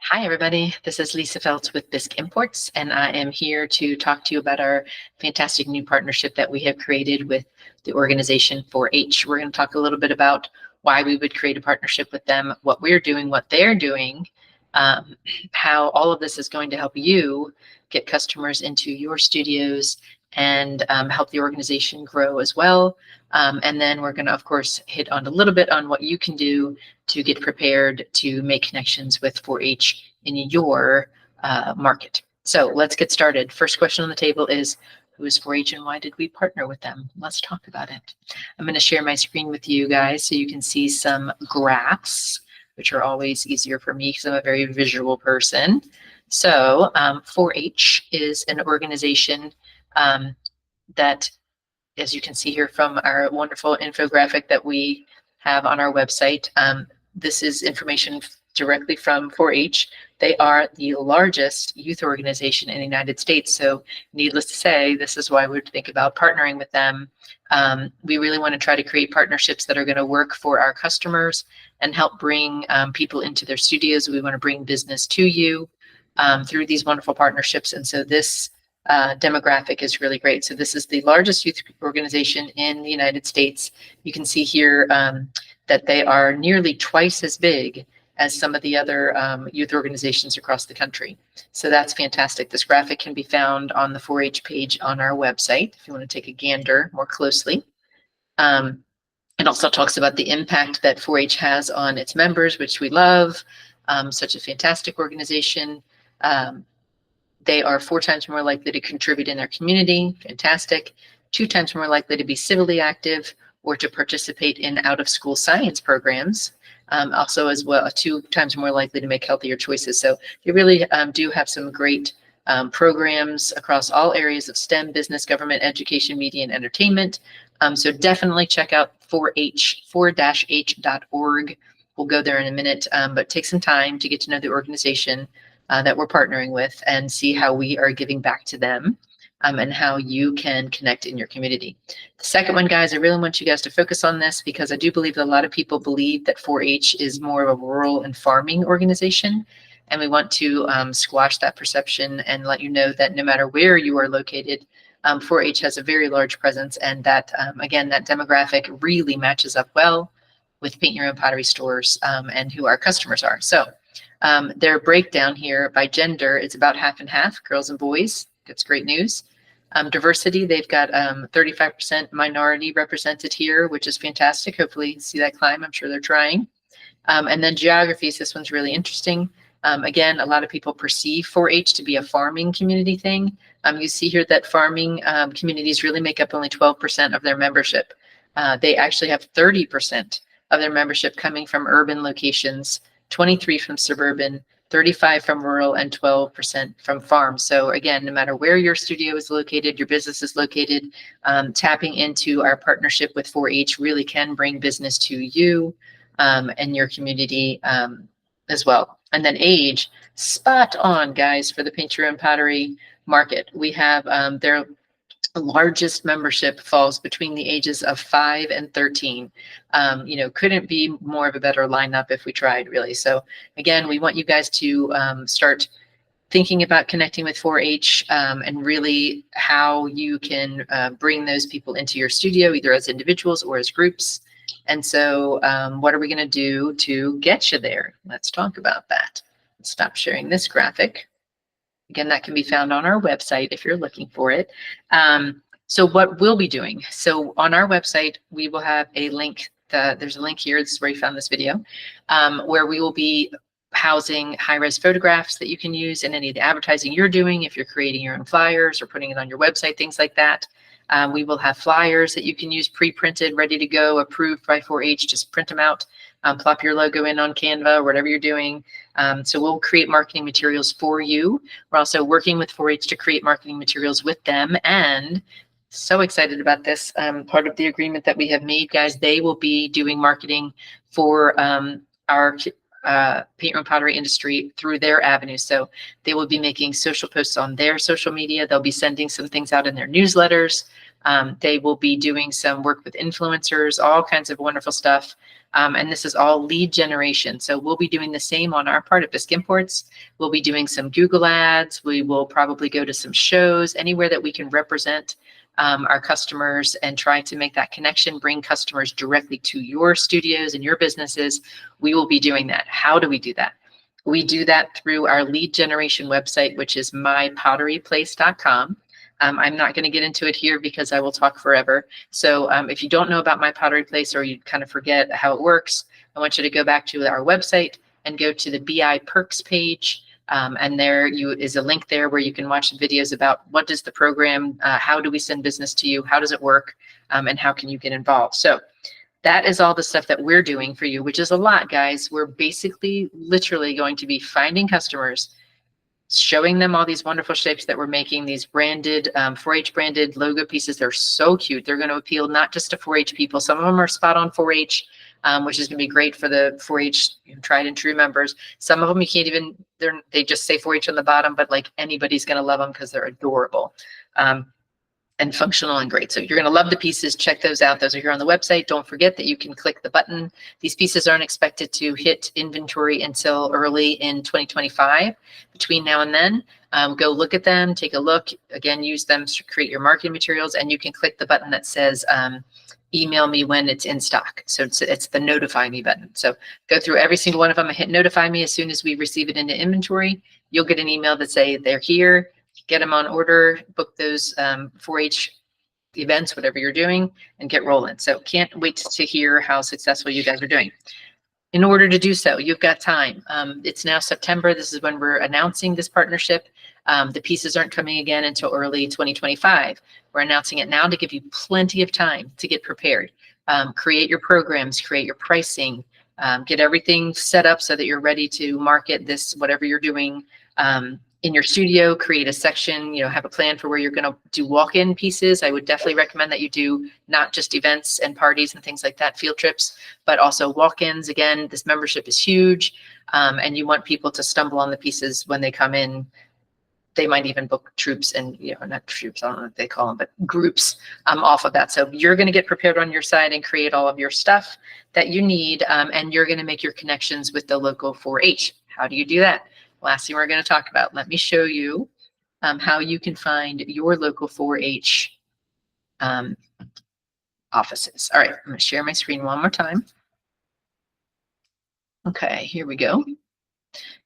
Hi, everybody. This is Lisa Feltz with Bisque Imports, and I am here to talk to you about our fantastic new partnership that we have created with the organization 4-H. We're going to talk a little bit about why we would create a partnership with them, what we're doing, what they're doing, how all of this is going to help you get customers into your studios and help the organization grow as well. And then we're going to, of course, hit on a little bit on what you can do to get prepared to make connections with 4-H in your market. So let's get started. First question on the table is, who is 4-H and why did we partner with them? Let's talk about it. I'm going to share my screen with you guys so you can see some graphs, which are always easier for me because I'm a very visual person. So 4-H is an organization that, as you can see here from our wonderful infographic that we have on our website, this is information directly from 4-H. They are the largest youth organization in the United States. So needless to say, this is why we think about partnering with them. We really want to try to create partnerships that are going to work for our customers and help bring people into their studios. We want to bring business to you through these wonderful partnerships. And so this demographic is really great. So this is the largest youth organization in the United States. You can see here that they are nearly twice as big as some of the other youth organizations across the country. So that's fantastic. This graphic can be found on the 4-H page on our website if you want to take a gander more closely. It also talks about the impact that 4-H has on its members, which we love. Such a fantastic organization. They are 4 times more likely to contribute in their community. Fantastic. 2 times more likely to be civilly active or to participate in out-of-school science programs. Also as well, 2 times more likely to make healthier choices. So they really do have some great programs across all areas of STEM, business, government, education, media, and entertainment. So definitely check out 4-H, 4-H.org. We'll go there in a minute, but take some time to get to know the organization that we're partnering with and see how we are giving back to them and how you can connect in your community. The second one, guys, I really want you guys to focus on this because I do believe that a lot of people believe that 4-H is more of a rural and farming organization. And we want to squash that perception and let you know that no matter where you are located, 4-H has a very large presence. And that, again, that demographic really matches up well with Paint Your Own Pottery stores and who our customers are. So their breakdown here by gender, it's about half and half, girls and boys. That's great news. Diversity, they've got 35% minority represented here, which is fantastic. Hopefully you see that climb. I'm sure they're trying. And then geographies, this one's really interesting. Again, a lot of people perceive 4-H to be a farming community thing. You see here that farming communities really make up only 12% of their membership. They actually have 30% of their membership coming from urban locations, 23 from suburban, 35 from rural, and 12% from farm. So again, no matter where your studio is located, your business is located, tapping into our partnership with 4-H really can bring business to you and your community as well. And then age, spot on, guys, for the Paint Your Own Pottery market. We have their largest membership falls between the ages of 5 and 13. Couldn't be more of a better lineup if we tried, really. So again, we want you guys to start thinking about connecting with 4-H and really how you can bring those people into your studio, either as individuals or as groups. And so what are we going to do to get you there? Let's talk about that. Let's stop sharing this graphic. Again, that can be found on our website if you're looking for it. So what we'll be doing, so on our website, we will have a link. There's a link here. This is where you found this video, where we will be housing high-res photographs that you can use in any of the advertising you're doing. If you're creating your own flyers or putting it on your website, things like that. We will have flyers that you can use pre-printed, ready to go, approved by 4-H. Just print them out, plop your logo in on Canva or whatever you're doing. So we'll create marketing materials for you. We're also working with 4-H to create marketing materials with them, and so excited about this. Part of the agreement that we have made, guys, they will be doing marketing for our Paint Your Own Pottery industry through their avenue. So they will be making social posts on their social media. They'll be sending some things out in their newsletters. They will be doing some work with influencers, all kinds of wonderful stuff. And this is all lead generation. So we'll be doing the same on our part at Bisque Imports. We'll be doing some Google ads. We will probably go to some shows, anywhere that we can represent our customers and try to make that connection, bring customers directly to your studios and your businesses. We will be doing that. How do we do that? We do that through our lead generation website, which is mypotteryplace.com. I'm not going to get into it here because I will talk forever. So if you don't know about My Pottery Place, or you kind of forget how it works, I want you to go back to our website and go to the BI Perks page. And there is a link there where you can watch videos about what is the program, how do we send business to you, how does it work, and how can you get involved. So that is all the stuff that we're doing for you, which is a lot, guys. We're basically literally going to be finding customers, showing them all these wonderful shapes that we're making, these branded 4-H branded logo pieces. They're so cute. They're going to appeal not just to 4-H people. Some of them are spot on 4-H, which is going to be great for the 4-H tried and true members. Some of them you can't even, they just say 4-H on the bottom, but like anybody's going to love them because they're adorable. And functional and great. So you're going to love the pieces. Check those out. Those are here on the website. Don't forget that you can click the button. These pieces aren't expected to hit inventory until early in 2025. Between now and then, go look at them, take a look, again, use them to create your marketing materials, and you can click the button that says email me when it's in stock. So it's the notify me button. So go through every single one of them and hit notify me. As soon as we receive it into inventory, you'll get an email that say they're here. Get them on order, book those 4-H events, whatever you're doing, and get rolling. So can't wait to hear how successful you guys are doing. In order to do so, you've got time. It's now September. This is when we're announcing this partnership. The pieces aren't coming again until early 2025. We're announcing it now to give you plenty of time to get prepared. Create your programs, create your pricing, get everything set up so that you're ready to market this, whatever you're doing. In your studio, create a section, have a plan for where you're going to do walk-in pieces. I would definitely recommend that you do not just events and parties and things like that, field trips, but also walk-ins. Again, this membership is huge, and you want people to stumble on the pieces when they come in. They might even book troops and, not troops, I don't know what they call them, but groups off of that. So you're going to get prepared on your side and create all of your stuff that you need, and you're going to make your connections with the local 4-H. How do you do that? Last thing we're going to talk about. Let me show you how you can find your local 4-H offices. All right, I'm going to share my screen one more time. Okay, here we go.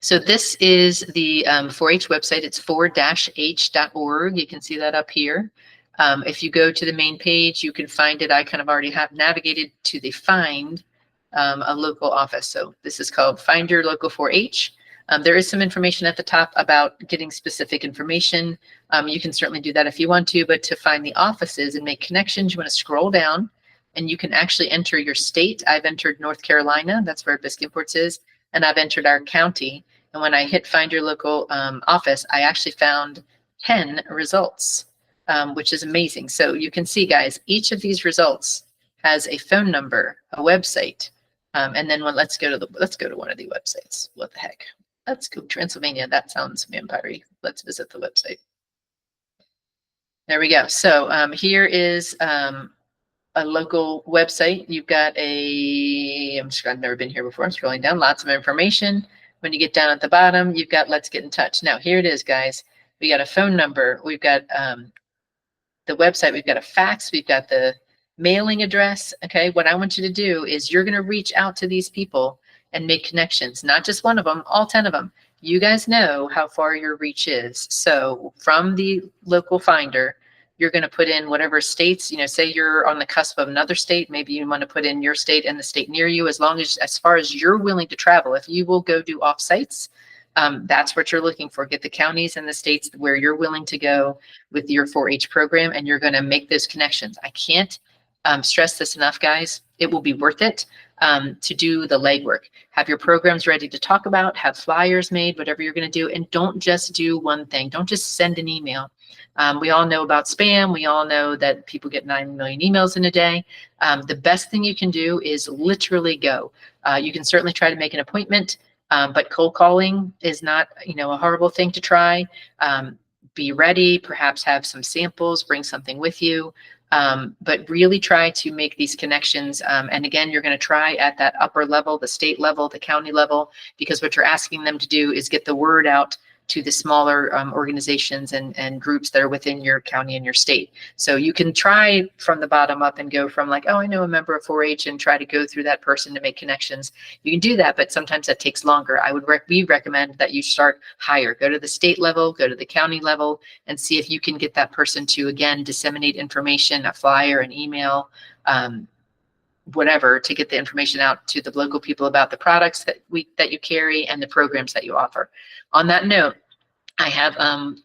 So this is the 4-H website. It's 4-H.org. You can see that up here. If you go to the main page, you can find it. I kind of already have navigated to the find a local office. So this is called Find Your Local 4-H. There is some information at the top about getting specific information. You can certainly do that if you want to, but to find the offices and make connections, you want to scroll down and you can actually enter your state. I've entered North Carolina. That's where Bisque Imports is. And I've entered our county. And when I hit find your local office, I actually found 10 results, which is amazing. So you can see, guys, each of these results has a phone number, a website, and then let's go to one of the websites. What the heck? Let's go Transylvania. That sounds vampire-y. Let's visit the website. There we go. So here is a local website. You've got I've never been here before. I'm scrolling down. Lots of information. When you get down at the bottom, you've got Let's Get in Touch. Now here it is, guys. We got a phone number. We've got the website. We've got a fax. We've got the mailing address. Okay. What I want you to do is you're going to reach out to these people and make connections, not just one of them, all 10 of them. You guys know how far your reach is. So from the local finder, you're going to put in whatever states, say you're on the cusp of another state, maybe you want to put in your state and the state near you, as far as you're willing to travel. If you will go do off sites, that's what you're looking for. Get the counties and the states where you're willing to go with your 4-H program, and you're going to make those connections. I can't stress this enough, guys. It will be worth it to do the legwork. Have your programs ready to talk about, have flyers made, whatever you're going to do, and don't just do one thing. Don't just send an email. We all know about spam. We all know that people get 9 million emails in a day. The best thing you can do is literally go. You can certainly try to make an appointment, but cold calling is not, a horrible thing to try. Be ready, perhaps have some samples, bring something with you. But really try to make these connections. And again, you're going to try at that upper level, the state level, the county level, because what you're asking them to do is get the word out to the smaller organizations and groups that are within your county and your state. So you can try from the bottom up and go from like, oh, I know a member of 4-H, and try to go through that person to make connections. You can do that, but sometimes that takes longer. We recommend that you start higher, go to the state level, go to the county level, and see if you can get that person to, again, disseminate information, a flyer, an email, whatever, to get the information out to the local people about the products that you carry and the programs that you offer. On that note, I have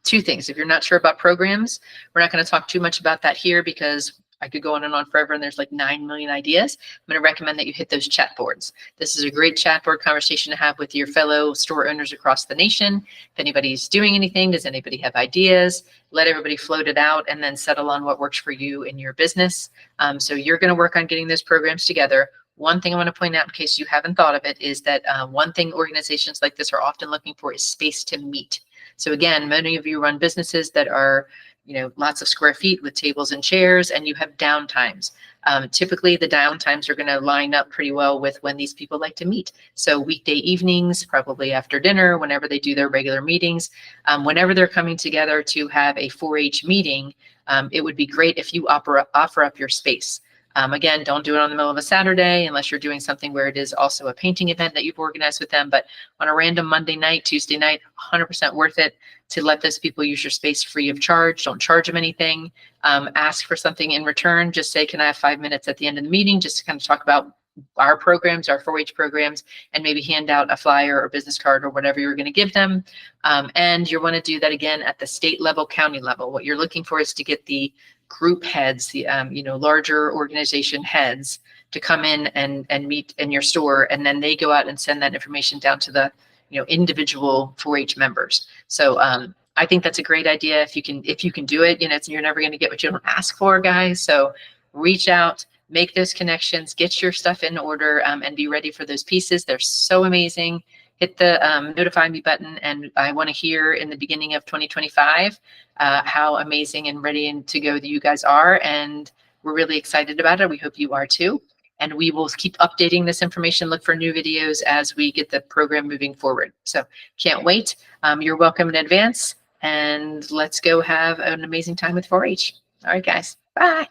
two things. If you're not sure about programs, we're not going to talk too much about that here because I could go on and on forever and there's like 9 million ideas. I'm going to recommend that you hit those chat boards. This is a great chat board conversation to have with your fellow store owners across the nation. If anybody's doing anything, does anybody have ideas? Let everybody float it out and then settle on what works for you in your business. So you're going to work on getting those programs together. One thing I want to point out in case you haven't thought of it is that one thing organizations like this are often looking for is space to meet. So again, many of you run businesses that are, lots of square feet with tables and chairs, and you have downtimes. Typically, the downtimes are going to line up pretty well with when these people like to meet. So weekday evenings, probably after dinner, whenever they do their regular meetings, whenever they're coming together to have a 4-H meeting, it would be great if you offer up your space. Again, don't do it on the middle of a Saturday unless you're doing something where it is also a painting event that you've organized with them. But on a random Monday night, Tuesday night, 100% worth it to let those people use your space free of charge. Don't charge them anything. Ask for something in return. Just say, can I have 5 minutes at the end of the meeting just to kind of talk about our programs, our 4-H programs, and maybe hand out a flyer or business card or whatever you're going to give them. And you want to do that again at the state level, county level. What you're looking for is to get the group heads, the larger organization heads, to come in and meet in your store, and then they go out and send that information down to the individual 4-H members. So I think that's a great idea. If you can do it, you're never going to get what you don't ask for, guys. So reach out, make those connections, get your stuff in order, and be ready for those pieces. They're so amazing. Hit the notify me button, and I want to hear in the beginning of 2025 how amazing and ready to go that you guys are, and we're really excited about it. We hope you are too, and we will keep updating this information. Look for new videos as we get the program moving forward. So can't wait. You're welcome in advance, and let's go have an amazing time with 4-H. All right, guys. Bye.